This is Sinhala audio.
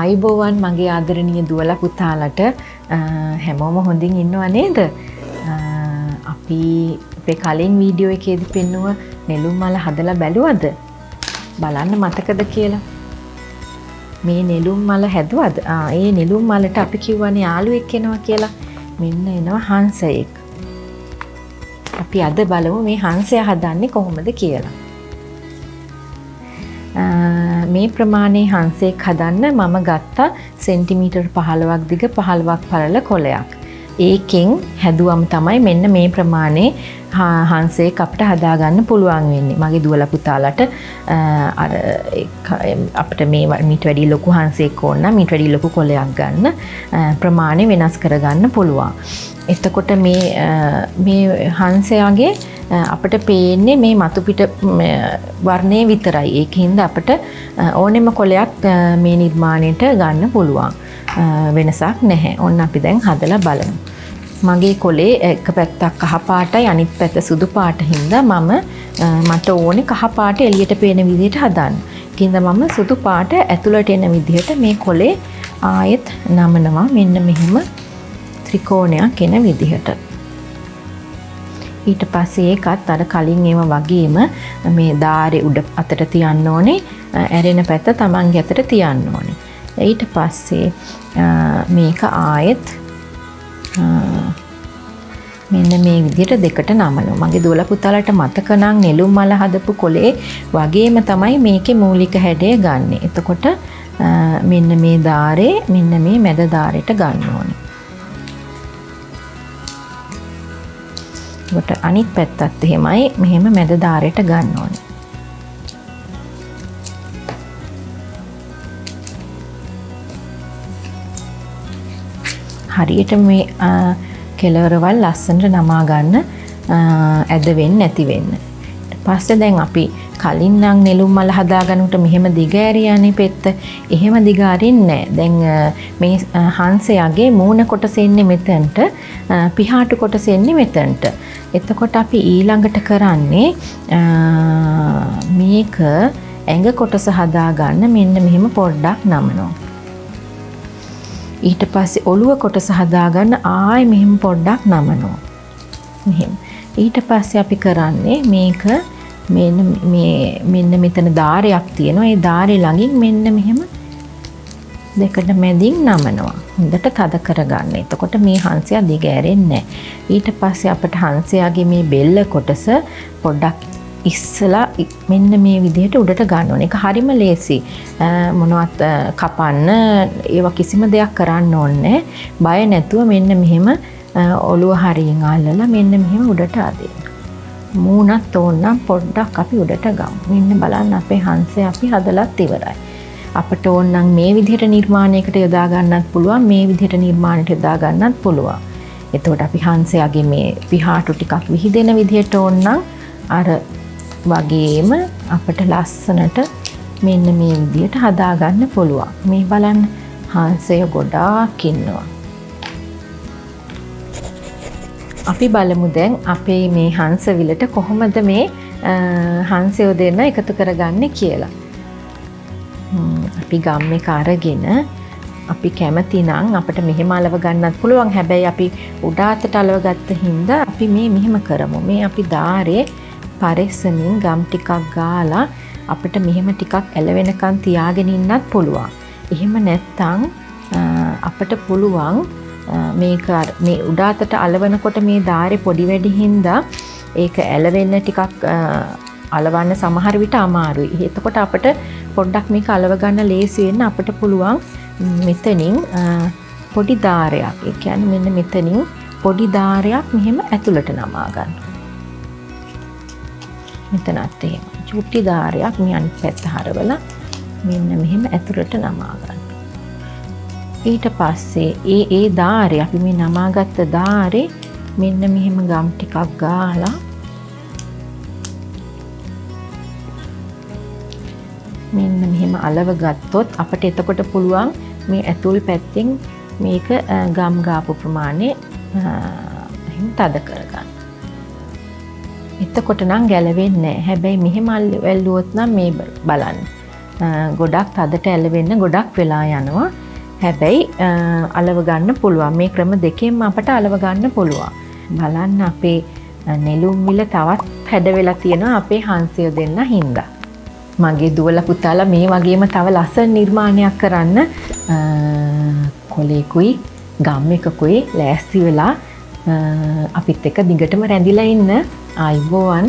ආයුබෝවන් මගේ ආදරණීය දුවලා පුතාලට හැමෝම හොඳින් ඉන්නව නේද? අපි අපේ කලින් වීඩියෝ එකේදී පෙන්නුව නෙළුම් මල හදලා බැලුවද? බලන්න මතකද කියලා? මේ නෙළුම් මල හැදුවද? ඒ නෙළුම් මලට අපි කිව්වනේ යාළුවෙක් එනවා කියලා. මෙන්න එනවා හංසයෙක්. අපි අද බලමු මේ හංසයා හදන්නේ කොහොමද කියලා. මේ ප්‍රමාණයේ හංසෙක් හදන්න මම ගත්තා සෙන්ටිමීටර් 15ක් දිග 15ක් පළල කොලයක්. ඒකෙන් හැදුවම තමයි මෙන්න මේ ප්‍රමාණයේ හංසෙක් අපිට හදාගන්න පුළුවන් වෙන්නේ. මගේ දුවලා පුතාලට අර අපිට මීට වැඩි ලොකු හංසෙක් ඕන නම් මීට වැඩි ලොකු කොලයක් ගන්න ප්‍රමාණය වෙනස් කරගන්න පුළුවන්. එතකොට මේ හංසයාගේ අපිට පේන්නේ මේ මතු පිට වර්ණය විතරයි. ඒකින්ද අපිට ඕනෙම කොලයක් මේ නිර්මාණයට ගන්න පුළුවන්. වෙනසක් නැහැ. ඔන්න අපි දැන් හදලා බලමු. මගේ කොලේ එක පැත්තක් කහ පාටයි අනිත් පැත්ත සුදු පාට හින්දා මට ඕනේ කහ පාට එළියට පේන විදිහට හදන්න. ඒකින්ද මම සුදු පාට ඇතුළට එන විදිහට මේ කොලේ ආයෙත් නමනවා මෙන්න මෙහෙම ත්‍රිකෝණයක් එන විදිහට. ඊට පස්සේ ඒකත් අර කලින් ඒවා වගේම මේ දාරේ උඩ අතට තියන්න ඕනේ. ඇරෙන පැත්ත තමන්ගේ අතට තියන්න ඕනේ. ඊට පස්සේ මේක ආයෙත් මෙන්න මේ විදිහට දෙකට නමනවා. මගේ දුවලා පුතාලට මතක නම් නෙළුම් මල හදපු කොලේ වගේම තමයි මේකේ මූලික හැඩය ගන්නෙ. එතකොට මෙන්න මේ දාරේ මෙන්න මේ මැද දාරේට ගන්න ඕනේ. කොට අනිත් පැත්තත් එහෙමයි මෙහෙම මැද දාරයට ගන්න ඕනේ. හරියට මේ කෙළවරවල් ලස්සනට නමා ගන්න ඇද වෙන්නේ නැති වෙන්න. ඊට පස්සේ දැන් අපි කලින් නම් නෙළුම් මල හදාගන්නට මෙහෙම දිග ඇරියානේ පෙත්ත. එහෙම දිග අරින්නේ නැහැ. දැන් මේ හංසයාගේ මූණ කොටස එන්නේ මෙතනට, පිහාටු කොටස එන්නේ මෙතනට. එතකොට අපි ඊළඟට කරන්නේ මේක ඇඟ කොටස හදාගන්න මෙන්න මෙහෙම පොඩ්ඩක් නමනවා. ඊට පස්සේ ඔළුව කොටස හදාගන්න ආයෙ මෙහෙම පොඩ්ඩක් නමනවා. මෙහෙම. ඊට පස්සේ අපි කරන්නේ මේක මෙන්න මෙතන දාරයක් තියෙනවා. ඒ දාරේ ළඟින් මෙන්න මෙහෙම දෙකට මැදින් නමනවා. හොඳට තද කරගන්න. එතකොට මේ හංසයා දිග ඇරෙන්නේ නැහැ. ඊට පස්සේ අපිට හංසයාගේ මේ බෙල්ල කොටස පොඩ්ඩක් ඉස්සලා මෙන්න මේ විදිහට උඩට ගන්න ඕනේ. ඒක හරිම ලේසි. මොනවත් කපන්න ඒවා කිසිම දෙයක් කරන්න ඕනේ. බය නැතුව මෙන්න මෙහෙම ඔළුව හරියෙන් අල්ලලා මෙන්න මෙහෙම උඩට අදින්න. මූණත් ඕනනම් පොඩ්ඩක් අපි උඩට ගමු. මෙන්න බලන්න අපේ හංසයා අපි හදලත් ඉවරයි. අපට ඕනනම් මේ විදිහට නිර්මාණයකට යොදා ගන්නත් පුළුවන්, මේ විදිහට නිර්මාණයට යොදා ගන්නත් පුළුවන්. එතකොට අපි හංසයාගේ මේ පිහාටු ටිකක් විහිදෙන විදිහට ඕනනම් අර වගේම අපට ලස්සනට මෙන්න මේ විදිහට හදාගන්න පුළුවන්. මේ බලන්න හංසය ගොඩාක් ඉන්නවා. අපි බලමු දැන් අපේ මේ හංස විලට කොහොමද මේ හංසයෝ දෙන්න එකතු කරගන්නේ කියලා. අපි ගම් එක අරගෙන අපි කැමති නම් අපිට මෙහෙම අලව ගන්නත් පුළුවන්. හැබැයි අපි උඩ අතට අලව ගත්ත හින්දා අපි මෙහෙම කරමු. මේ අපි දාරේ පරිස්සමින් ගම් ටිකක් ගාලා අපිට මෙහෙම ටිකක් ඇලවෙනකන් තියාගෙන ඉන්නත් පුළුවන්. එහෙම නැත්නම් අපිට පුළුවන් මේක මේ උඩ අතට අලවනකොට මේ දාරේ පොඩි වැඩි හින්දා ඒක ඇලවෙන්න ටිකක් අලවන්න සමහර විට අමාරුයි. එතකොට අපිට පොඩ්ඩක් මේක අලව ගන්න ලේසි වෙන්න අපිට පුළුවන් මෙතනින් පොඩි දාරයක්. ඒ කියන්නේ මෙන්න මෙතනින් පොඩි දාරයක් මෙහෙම ඇතුළට නමා ගන්න. මෙතනත් එහෙම චුට්ටි දාරයක් මේ අනිත් පැත්ත හරවලා මෙන්න මෙහෙම ඇතුළට නමා ගන්න. ඊට පස්සේ ඒ දාරේ අපි මේ නමාගත්ත දාරේ මෙන්න මෙහෙම ගම් ටිකක් ගාලා මෙන්න මෙහෙම අලව ගත්තොත් අපිට එතකොට පුළුවන් මේ ඇතුල් පැත්තෙන් මේක ගම් ගාපු ප්‍රමාණය එහෙම තද කරගන්න. එතකොට නම් ගැලවෙන්නේ නැහැ. හැබැයි මෙහෙම ඇල්ලුවොත් නම් මේ බලන්න ගොඩක් තදට ඇලවෙන්න ගොඩක් වෙලා යනවා. හැබැයි අලව ගන්න පුළුවන්. මේ ක්‍රම දෙකෙන්ම අපට අලව ගන්න පුළුවන්. බලන්න අපේ නෙළුම් විල තවත් හැඩ වෙලා තියෙනවා අපේ හංසය දෙන්න හින්දා. මගේ දුවලා පුතාලා මේ වගේම තව ලස්සන නිර්මාණයක් කරන්න කොලේකුයි ගම් එකකුයි ලෑස්ති වෙලා අපිත් එක්ක දිගටම රැඳිලා ඉන්න. ආයිබෝවන්.